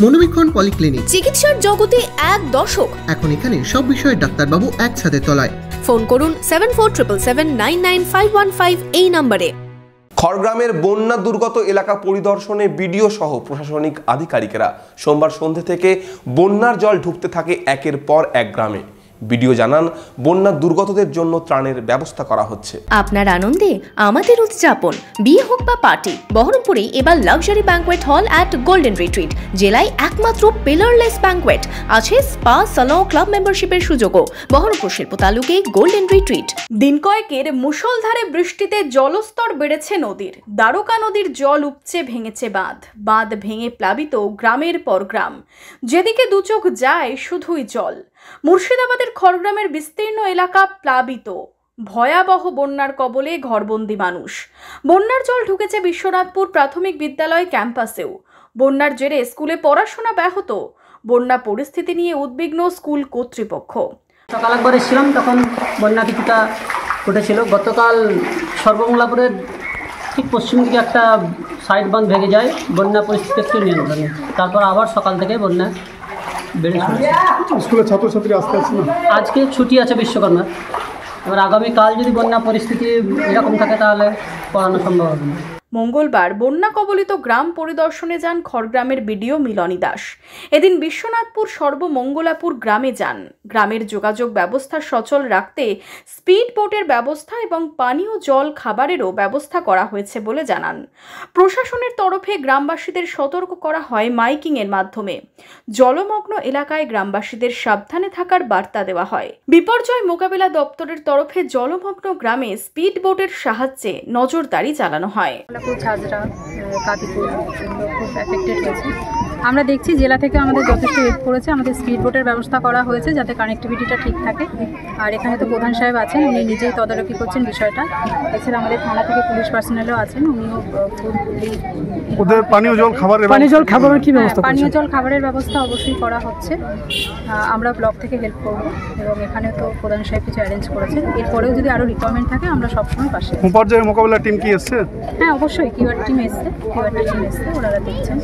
মনোবীক্ষণ polyclinic, চিকিৎসার জগতে এক দশক। এখন এখানে সব বিষয়ে ডাক্তারবাবু একসাথে তলায়। ফোন করুন 7477999515 এই নম্বরে। খড়গ্রামের বন্যা দুর্গত এলাকা পরিদর্শনে বিডিও সহ প্রশাসনিক আধিকারিকেরা সোমবার সন্ধ্যে থেকে বন্যার জল ঢুকতে থাকে একের পর এক গ্রামে। বিডিও জানান, বন্যা দুর্গতদের জন্য ত্রাণের ব্যবস্থা করা হচ্ছে। আপনার আনন্দে আমাদের উদযাপন। বিয়ে হোক বা পার্টি, বহরমপুরে এবার luxury banquet hall at golden retreat. জেলায় একমাত্র পিলারলেস ব্যাংকোয়েট, আছে স্পা, সালন, ক্লাব মেম্বারশিপের সুযোগও। বহরমপুর শিল্প তালুকে গোল্ডেন রিট্রিট। দিন কয়েকের মুষলধারে বৃষ্টিতে জলস্তর বেড়েছে নদীর। দ্বারকা নদীর জল উপচে ভেঙেছে বাঁধ। বাঁধ ভেঙে প্লাবিত গ্রামের পর গ্রাম। যেদিকে দু চোখ যায় শুধুই জল। মুর্শিদাবাদের খড়গ্রামের বিস্তীর্ণ এলাকা প্লাবিত। ভয়াবহ বন্যার কবলে ঘরবন্দি মানুষ। বন্যার জল ঢুকেছে বিশ্বনাথপুর প্রাথমিক বিদ্যালয় ক্যাম্পাসেও। বন্যার জেরে স্কুলে পড়াশোনা ব্যাহত। বন্যা পরিস্থিতি নিয়ে উদ্বিগ্ন স্কুল কর্তৃপক্ষ। সকাল একবার এসেছিলাম, তখন বন্যা কিছুটা ঘটেছিল। গতকাল সর্বমঙ্গলাপুরের ঠিক পশ্চিম দিকে একটা সাইড বাঁধ ভেঙে যায়, বন্যা পরিস্থিতি একটু নিয়ন্ত্রণে। তারপর আবার সকাল থেকে বন্যা বেড়ে চলেছে। স্কুলের ছাত্রছাত্রী আসতে আসছে না, আজকে ছুটি আছে বিশ্বকর্মা। এবার আগামীকাল যদি বন্যা পরিস্থিতি এরকম থাকে তাহলে পড়ানো সম্ভব হবে না। মঙ্গলবার বন্যা কবলিত গ্রাম পরিদর্শনে যান খড়গ্রামের বিডিও মিলনী দাস। এদিন বিশ্বনাথপুর সর্বমঙ্গলাপুর গ্রামে যান। গ্রামের যোগাযোগ ব্যবস্থা সচল রাখতে স্পিড বোটের ব্যবস্থা এবং পানীয় জল খাবারেরও ব্যবস্থা করা হয়েছে বলে জানান। প্রশাসনের তরফে গ্রামবাসীদের সতর্ক করা হয় মাইকিংয়ের মাধ্যমে। জলমগ্ন এলাকায় গ্রামবাসীদের সাবধানে থাকার বার্তা দেওয়া হয়। বিপর্যয় মোকাবিলা দপ্তরের তরফে জলমগ্ন গ্রামে স্পিড বোটের সাহায্যে নজরদারি চালানো হয়। ঝাঁঝরা, কাদিপুর খুব এফেক্টেড হয়েছে। আমরা দেখছি জেলা থেকে আমাদের যথেষ্ট হেল্প করেছে। আমাদের স্পিড বোটের ব্যবস্থা করা হয়েছে যাতে কানেক্টিভিটিটা ঠিক থাকে। আর এখানে তো প্রধান সাহেব আছেন, উনি নিজেই তদারকি করছেন বিষয়টা। এছাড়া আমাদের থানা থেকে পুলিশ পার্সোনালও আছেন, উনিও ওদের পানীয় জল খাবারের কি ব্যবস্থা? পানীয় জল খাবারের ব্যবস্থা অবশ্যই করা হচ্ছে। আমরা ব্লক থেকে হেল্প করব এবং এখানে তো প্রধান সাহেব কিছু অ্যারেঞ্জ করেছেন। এরপরেও যদি আরও রিকোয়ারমেন্ট থাকে আমরা সবসময় পাশে। পর্যায়ে মোকাবিলা টিম কি এসছে? হ্যাঁ, অবশ্যই কিউআর টিম এসছে, ওনারা দেখছেন।